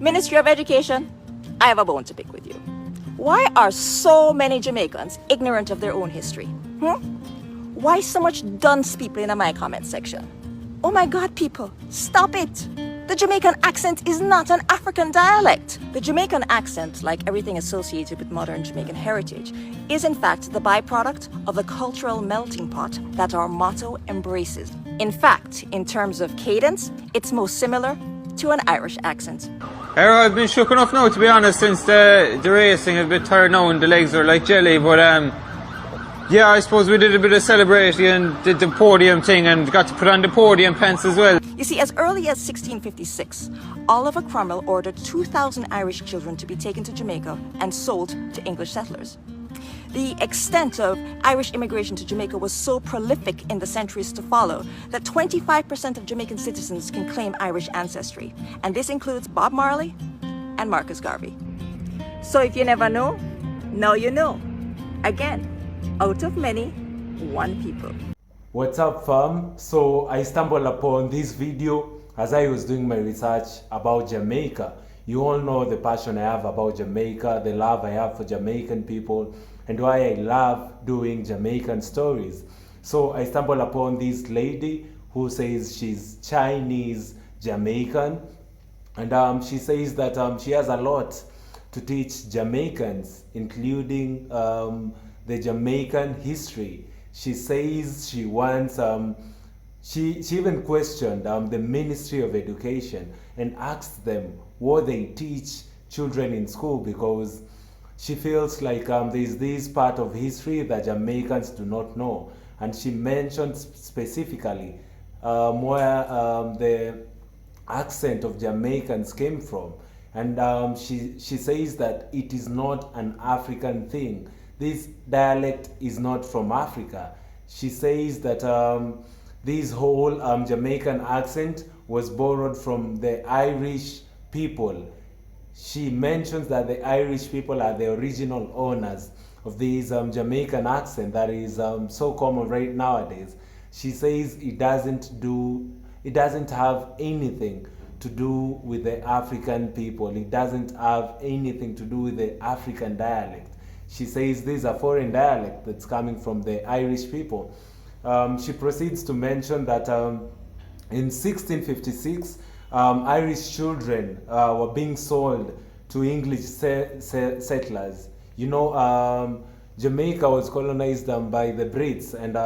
Ministry of Education, I have a bone to pick with you. Why are so many Jamaicans ignorant of their own history? Why so much dunce people in my comment section? Oh my God, people, stop it. The Jamaican accent is not an African dialect. The Jamaican accent, like everything associated with modern Jamaican heritage, is in fact the byproduct of the cultural melting pot that our motto embraces. In fact, in terms of cadence, it's most similar to an Irish accent. I've been shook enough now, to be honest, since the racing. A bit tired now and the legs are like jelly, but yeah, I suppose we did a bit of celebrating and did the podium thing and got to put on the podium pants as well. You see, as early as 1656, Oliver Cromwell ordered 2,000 Irish children to be taken to Jamaica and sold to English settlers. The extent of Irish immigration to Jamaica was so prolific in the centuries to follow that 25% of Jamaican citizens can claim Irish ancestry, and this includes Bob Marley and Marcus Garvey. So if you never know, now you know. Again, out of many, one people. What's up, fam? So I stumbled upon this video as I was doing my research about Jamaica. You all know the passion I have about Jamaica, the love I have for Jamaican people, and why I love doing Jamaican stories. So I stumbled upon this lady who says she's Chinese Jamaican, and she says that she has a lot to teach Jamaicans, including the Jamaican history. She says she wants, she even questioned the Ministry of Education and asked them what they teach children in school, because she feels like there's this part of history that Jamaicans do not know. And she mentioned specifically where the accent of Jamaicans came from. And she says that it is not an African thing. This dialect is not from Africa. She says that this whole Jamaican accent was borrowed from the Irish people. She mentions that the Irish people are the original owners of this Jamaican accent that is so common right nowadays. She says it doesn't have anything to do with the African people. It doesn't have anything to do with the African dialect. She says this is a foreign dialect that's coming from the Irish people. She proceeds to mention that in 1656, Irish children were being sold to English settlers. You know, Jamaica was colonized by the Brits, and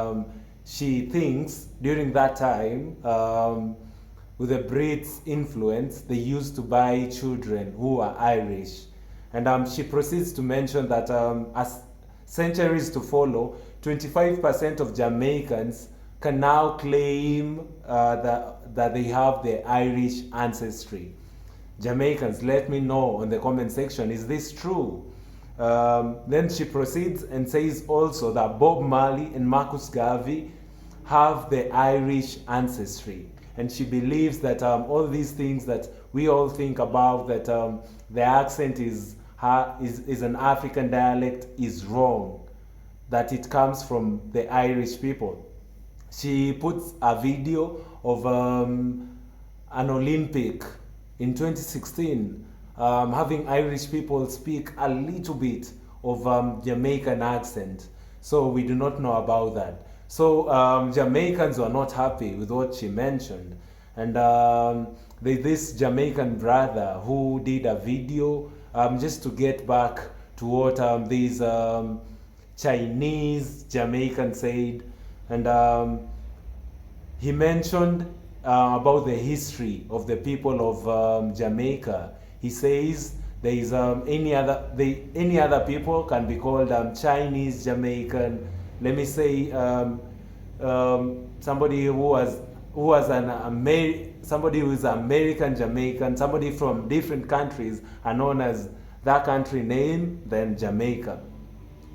she thinks during that time, with the Brits' influence, they used to buy children who are Irish. And she proceeds to mention that as centuries to follow, 25% of Jamaicans can now claim that they have the Irish ancestry. Jamaicans, let me know in the comment section, is this true? Then she proceeds and says also that Bob Marley and Marcus Garvey have the Irish ancestry. And she believes that all these things that we all think about, that the accent is an African dialect, is wrong, that it comes from the Irish people. She puts a video of an Olympic in 2016 having Irish people speak a little bit of Jamaican accent. So we do not know about that. So Jamaicans were not happy with what she mentioned. And there's this Jamaican brother who did a video just to get back to what these Chinese Jamaican said. And he mentioned about the history of the people of Jamaica. He says there is any other people can be called Chinese Jamaican. Let me say somebody who is American Jamaican, somebody from different countries are known as that country name, then Jamaica.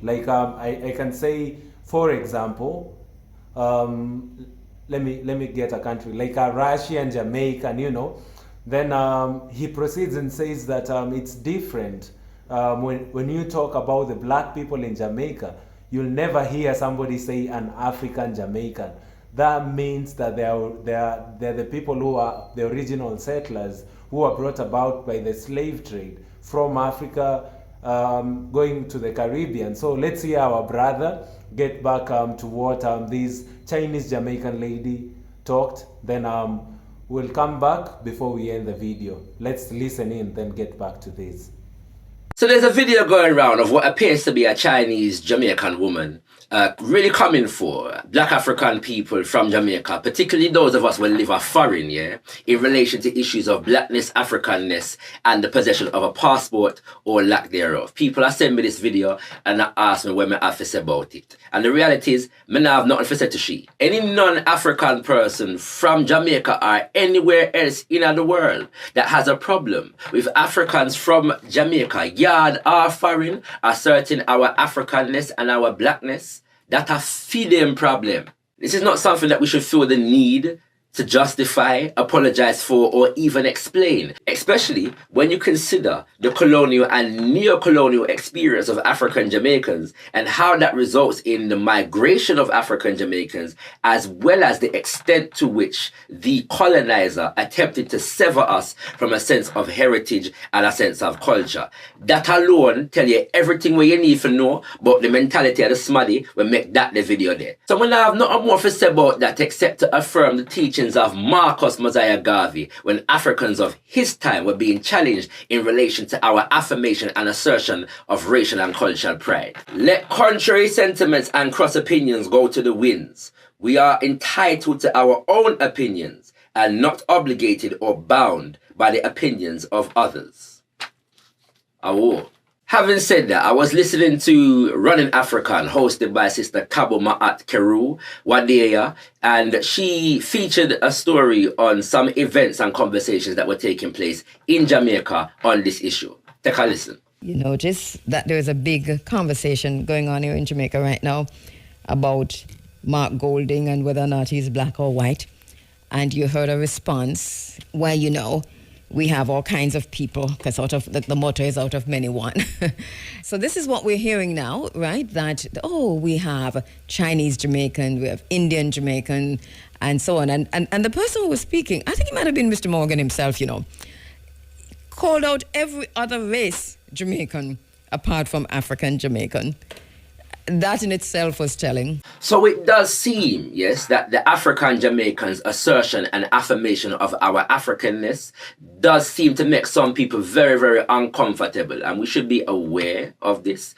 Like I can say, for example, let me get a country like a Russian Jamaican, you know. Then he proceeds and says that it's different. When you talk about the black people in Jamaica, you'll never hear somebody say an African Jamaican. that means that they're the people who are the original settlers who were brought about by the slave trade from Africa, going to the Caribbean. So let's hear our brother get back to what this Chinese Jamaican lady talked. Then we'll come back before we end the video. Let's listen in, then get back to this. So there's a video going around of what appears to be a Chinese Jamaican woman really coming for black African people from Jamaica, particularly those of us who live a foreign, yeah, in relation to issues of blackness, Africanness, and the possession of a passport or lack thereof. People are sending me this video and they ask me what I have to say about it. And the reality is, I have nothing to say to she. Any non-African person from Jamaica or anywhere else in the world that has a problem with Africans from Jamaica, yard or foreign, asserting our Africanness and our blackness, that a feeding problem. This is not something that we should feel the need to justify, apologize for, or even explain, especially when you consider the colonial and neo-colonial experience of African Jamaicans and how that results in the migration of African Jamaicans, as well as the extent to which the colonizer attempted to sever us from a sense of heritage and a sense of culture. That alone tell you everything what you need to know about the mentality of the smaddy will make that the video there. So when I have nothing more to say about that except to affirm the teachings of Marcus Mosiah Garvey when Africans of his time were being challenged in relation to our affirmation and assertion of racial and cultural pride. Let contrary sentiments and cross opinions go to the winds. We are entitled to our own opinions and not obligated or bound by the opinions of others. Awo. Having said that, I was listening to Running African, hosted by Sister Kabo Ma'at Keru Wadeya, and she featured a story on some events and conversations that were taking place in Jamaica on this issue. Take a listen. You notice that there's a big conversation going on here in Jamaica right now about Mark Golding and whether or not he's black or white. And you heard a response where, you know, we have all kinds of people, because out of the motto is out of many one. So this is what we're hearing now, right? That, oh, we have Chinese Jamaican, we have Indian Jamaican, and so on. And the person who was speaking, I think it might have been Mr. Morgan himself, you know, called out every other race Jamaican apart from African Jamaican. That in itself was telling. So it does seem, yes, that the African Jamaicans' assertion and affirmation of our Africanness does seem to make some people very, very uncomfortable. And we should be aware of this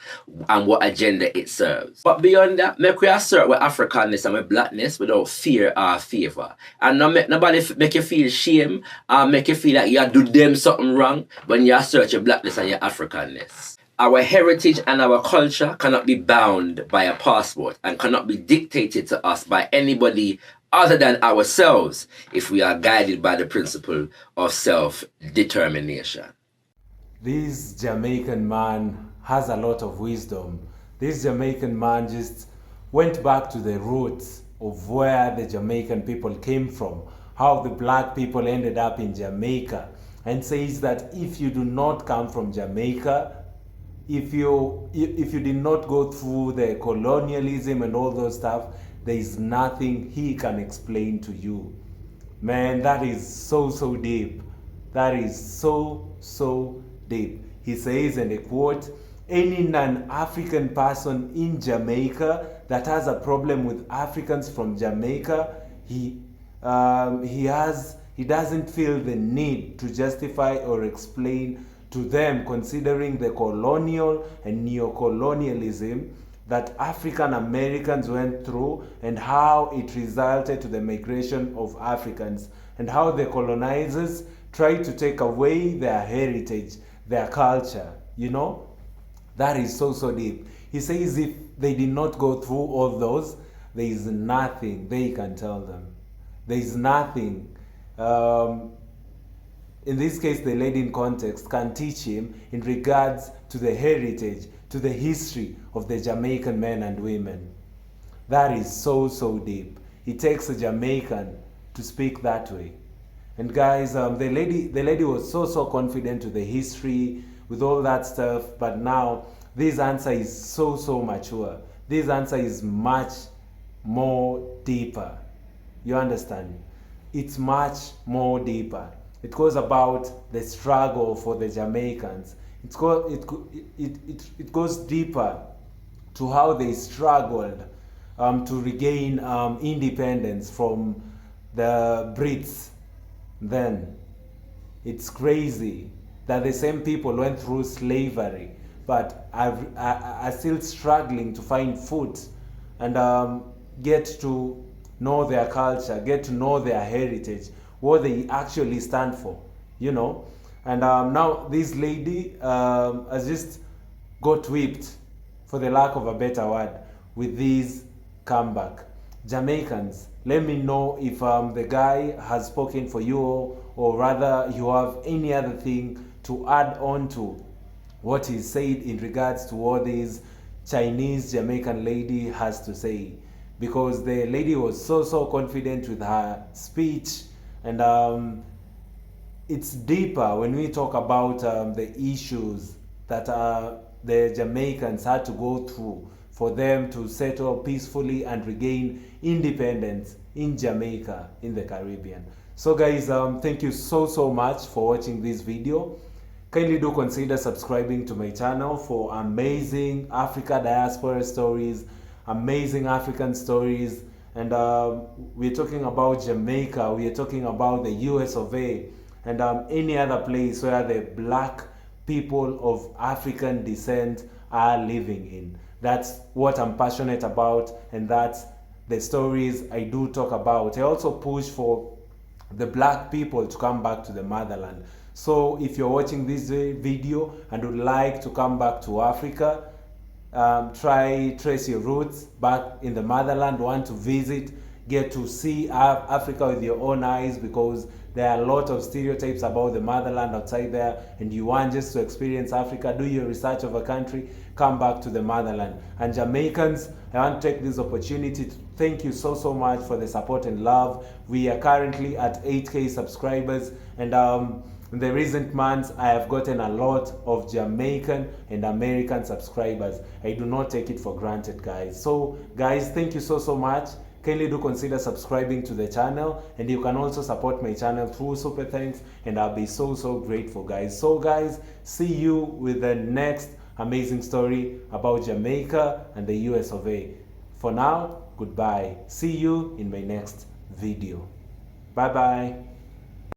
and what agenda it serves. But beyond that, make we assert with Africanness and with blackness without fear or favor. And not make nobody make you feel shame or make you feel like you do them something wrong when you assert your blackness and your Africanness. Our heritage and our culture cannot be bound by a passport and cannot be dictated to us by anybody other than ourselves if we are guided by the principle of self-determination. This Jamaican man has a lot of wisdom. This Jamaican man just went back to the roots of where the Jamaican people came from, how the black people ended up in Jamaica, and says that if you do not come from Jamaica, if you did not go through the colonialism and all those stuff, there is nothing he can explain to you. Man, that is so deep. That is so deep. He says, and I quote, any non-African person in Jamaica that has a problem with Africans from Jamaica, he doesn't feel the need to justify or explain to them, considering the colonial and neo-colonialism that African Americans went through and how it resulted to the migration of Africans and how the colonizers tried to take away their heritage, their culture, you know? That is so deep. He says if they did not go through all those, there is nothing they can tell them. There is nothing. In this case, the lady in context can teach him in regards to the heritage, to the history of the Jamaican men and women. That is so deep. It takes a Jamaican to speak that way. And guys, the lady was so confident with the history, with all that stuff, but now this answer is so mature. This answer is much more deeper. You understand? It's much more deeper. It goes about the struggle for the Jamaicans. It goes deeper to how they struggled to regain independence from the Brits then. It's crazy that the same people went through slavery but are still struggling to find food and get to know their culture, get to know their heritage, what they actually stand for, you know. And now this lady has just got whipped, for the lack of a better word, with this comeback. Jamaicans, let me know if the guy has spoken for you, or rather you have any other thing to add on to what he said in regards to what this Chinese Jamaican lady has to say. Because the lady was so confident with her speech, and it's deeper when we talk about the issues that the Jamaicans had to go through for them to settle peacefully and regain independence in Jamaica, in the Caribbean. So guys, thank you so much for watching this video. Kindly do consider subscribing to my channel for amazing Africa diaspora stories, amazing African stories, and we're talking about Jamaica, we're talking about the US of A, and any other place where the black people of African descent are living in. That's what I'm passionate about, and that's the stories I do talk about. I also push for the black people to come back to the motherland. So if you're watching this video and would like to come back to Africa, trace your roots back in the motherland, want to visit, get to see Africa with your own eyes, because there are a lot of stereotypes about the motherland outside there, and you want just to experience Africa, do your research of a country, come back to the motherland. And Jamaicans, I want to take this opportunity to thank you so much for the support and love. We are currently at 8K subscribers, and in the recent months, I have gotten a lot of Jamaican and American subscribers. I do not take it for granted, guys. So, guys, thank you so much. Kindly do consider subscribing to the channel, and you can also support my channel through super thanks, and I'll be so grateful, guys. So, guys, see you with the next amazing story about Jamaica and the US of A. For now, goodbye. See you in my next video. Bye-bye.